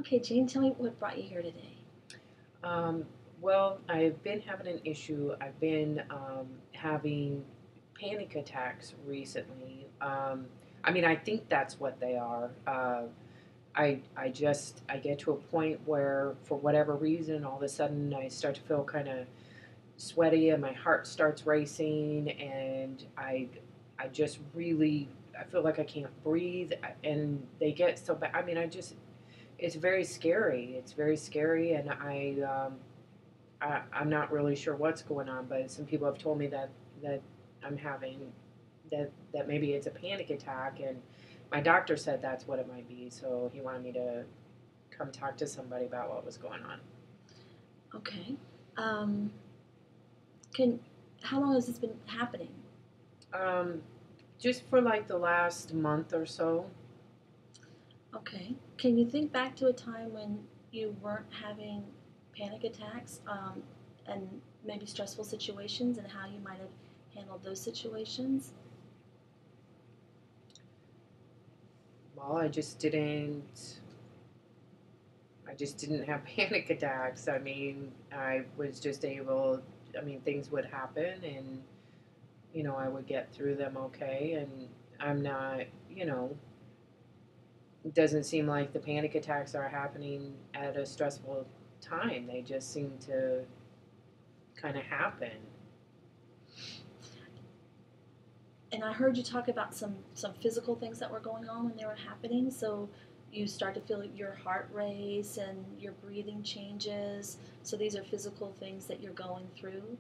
Okay, Jane, tell me what brought you here today. Um, well, I've been having an issue. I've been having panic attacks recently. I think that's what they are. I get to a point where, for whatever reason, all of a sudden I start to feel kind of sweaty and my heart starts racing, and I just really I feel like I can't breathe, and they get so bad. It's very scary. It's very scary, and I'm not really sure what's going on, but some people have told me that I'm having that maybe it's a panic attack, and my doctor said that's what it might be. So he wanted me to come talk to somebody about what was going on. Okay. Um, can how long has this been happening? Um, just for like the last month or so. Okay. Can you think back to a time when you weren't having panic attacks and maybe stressful situations and how you might have handled those situations? Well, I just didn't have panic attacks. I was just able. Things would happen, and I would get through them okay. And I'm not, it doesn't seem like the panic attacks are happening at a stressful time. They just seem to kind of happen. And I heard you talk about some physical things that were going on when they were happening. So you start to feel your heart race and your breathing changes. So these are physical things that you're going through.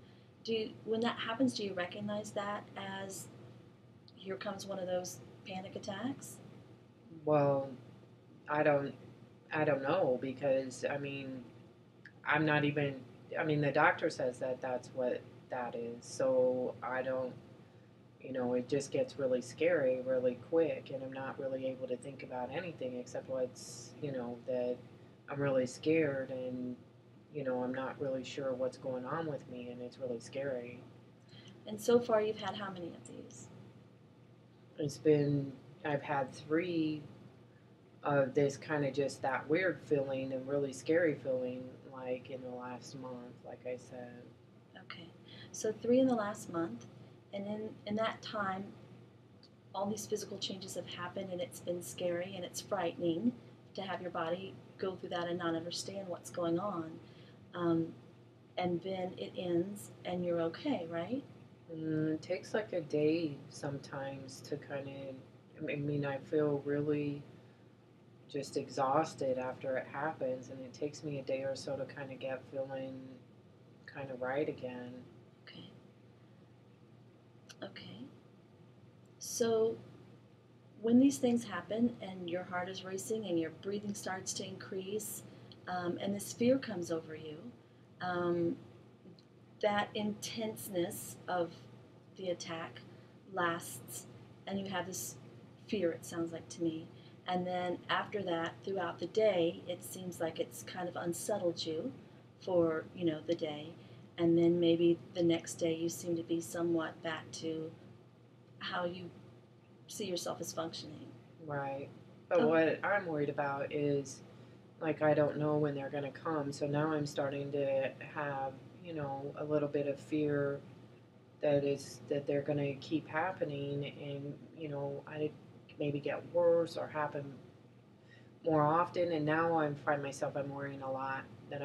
When that happens, do you recognize that as here comes one of those panic attacks? Well, I don't, I don't know because I'm not even. The doctor says that that's what that is. So I don't. It just gets really scary really quick, and I'm not really able to think about anything except that I'm really scared, and I'm not really sure what's going on with me, and it's really scary. And so far, you've had how many of these? It's been I've had three of this kind of just that weird feeling and really scary feeling, like in the last month, like I said. Okay. So three in the last month. And in that time, all these physical changes have happened and it's been scary and it's frightening to have your body go through that and not understand what's going on. Um, and then it ends and you're okay, right? It takes like a day sometimes to kind of. I feel really just exhausted after it happens, and it takes me a day or so to kind of get feeling kind of right again. Okay. Okay. So when these things happen and your heart is racing and your breathing starts to increase and this fear comes over you, um, that intenseness of the attack lasts and you have this fear, it sounds like to me. And then after that, throughout the day, it seems like it's kind of unsettled you for, the day. And then maybe the next day you seem to be somewhat back to how you see yourself as functioning. Right. But Oh, what I'm worried about is, like, I don't know when they're going to come. So now I'm starting to have, a little bit of fear that they're going to keep happening, and I maybe get worse or happen more often. And now I find myself, I'm worrying a lot that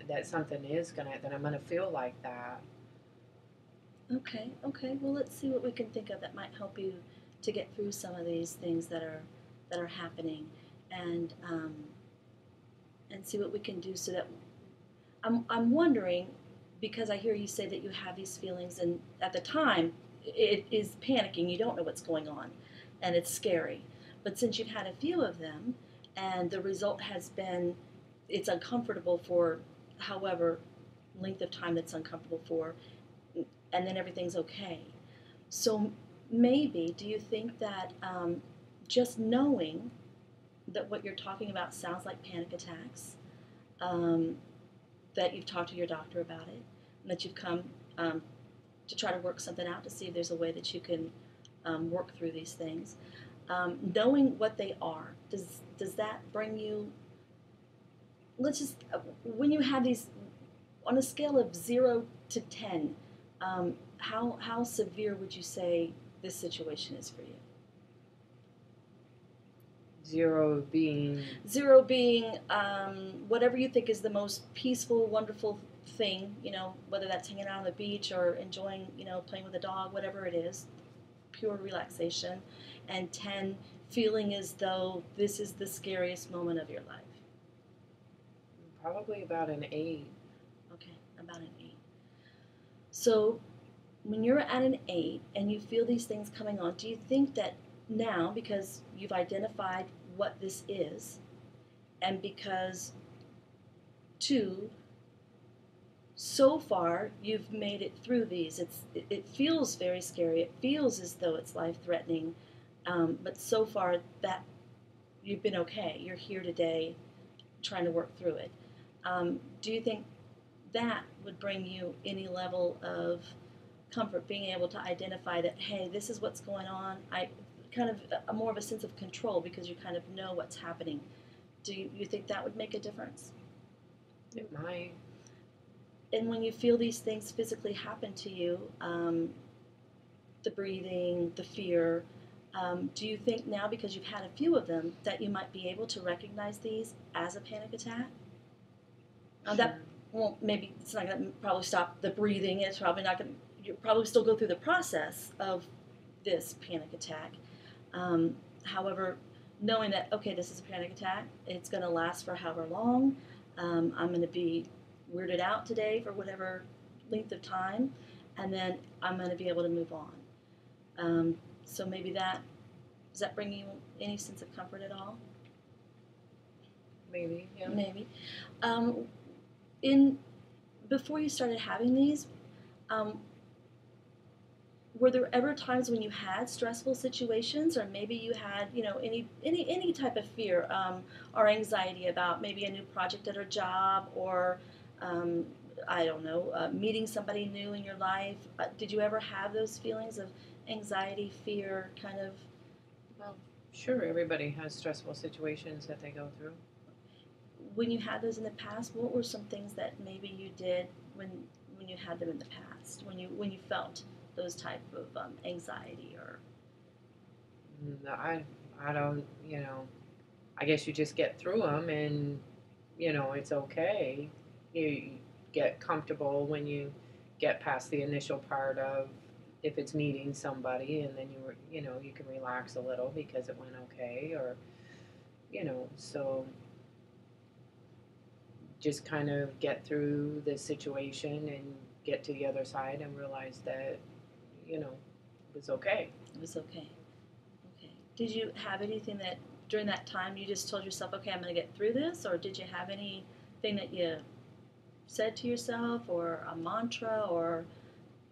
that something is gonna that I'm gonna feel like that. okay, okay. Well, let's see what we can think of that might help you to get through some of these things that are happening, and and see what we can do so that I'm wondering because I hear you say that you have these feelings, and at the time it is panicking. You don't know what's going on, and it's scary. But since you've had a few of them, and the result has been it's uncomfortable for however length of time that's uncomfortable for, and then everything's okay. So maybe do you think that just knowing that what you're talking about sounds like panic attacks, um, that you've talked to your doctor about it, and that you've come um, to try to work something out to see if there's a way that you can work through these things. Knowing what they are, does that bring you let's just when you have these on a scale of 0 to 10, how severe would you say this situation is for you? 0 being 0 being whatever you think is the most peaceful, wonderful thing, whether that's hanging out on the beach or enjoying, playing with a dog, whatever it is, pure relaxation, and 10, feeling as though this is the scariest moment of your life. probably about an 8. Okay, about an 8. So when you're at an 8 and you feel these things coming on, do you think that now, because you've identified what this is, and because, two, so far you've made it through these, it feels very scary, it feels as though it's life threatening, but so far that you've been okay, you're here today trying to work through it. Do you think that would bring you any level of comfort, being able to identify that, hey, this is what's going on? I kind of more of a sense of control because you kind of know what's happening. Do you think that would make a difference? It might. And when you feel these things physically happen to you, the breathing, the fear, do you think now, because you've had a few of them, that you might be able to recognize these as a panic attack? That Sure. won't, maybe it's not going to probably stop the breathing. It's probably not going to, you'll probably still go through the process of this panic attack. However, knowing that, okay, this is a panic attack, it's going to last for however long, I'm going to be weirded out today for whatever length of time, and then I'm going to be able to move on. So maybe does that bring you any sense of comfort at all? Maybe, yeah. Maybe. Um, in Before you started having these, um, were there ever times when you had stressful situations, or maybe you had, any type of fear, or anxiety about maybe a new project at a job, or um, I don't know, meeting somebody new in your life? Did you ever have those feelings of anxiety, fear, kind of? Well, sure, everybody has stressful situations that they go through. When you had those in the past, what were some things that maybe you did when you had them in the past, when you felt those type of anxiety or? No, I don't, I guess you just get through them and, it's okay. You get comfortable when you get past the initial part of if it's meeting somebody and then you can relax a little because it went okay or, so just kind of get through the situation and get to the other side and realize that, it was okay. It was okay. Okay. Did you have anything that during that time you just told yourself, okay, I'm going to get through this, or did you have anything that you said to yourself, or a mantra, or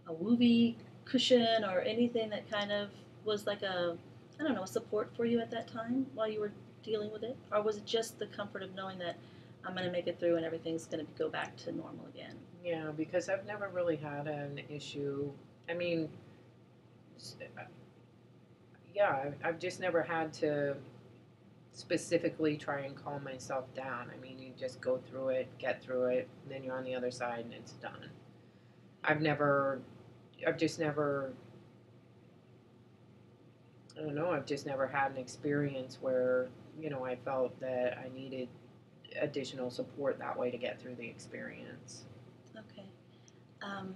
a whoopee cushion, or anything that kind of was like a, I don't know, a support for you at that time while you were dealing with it? Or was it just the comfort of knowing that I'm going to make it through and everything's going to go back to normal again? Yeah, because I've never really had an issue. I mean, yeah, I've just never had to specifically try and calm myself down. I mean, you just go through it, get through it, and then you're on the other side and it's done. I've never, I've just never, I don't know, I've just never had an experience where, I felt that I needed additional support that way to get through the experience. Okay. Um,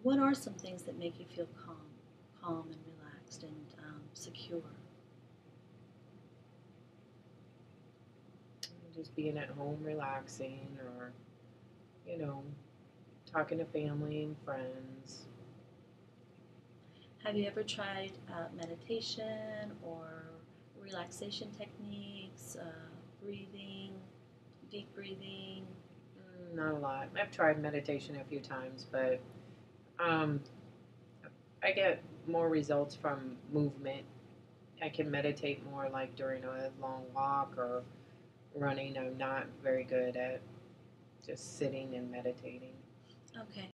what are some things that make you feel calm and relaxed and secure? Just being at home, relaxing, or, you know, talking to family and friends. Have you ever tried meditation or relaxation techniques, breathing, deep breathing? Not a lot. I've tried meditation a few times, but um, I get more results from movement. I can meditate more like during a long walk or running. I'm not very good at just sitting and meditating. Okay.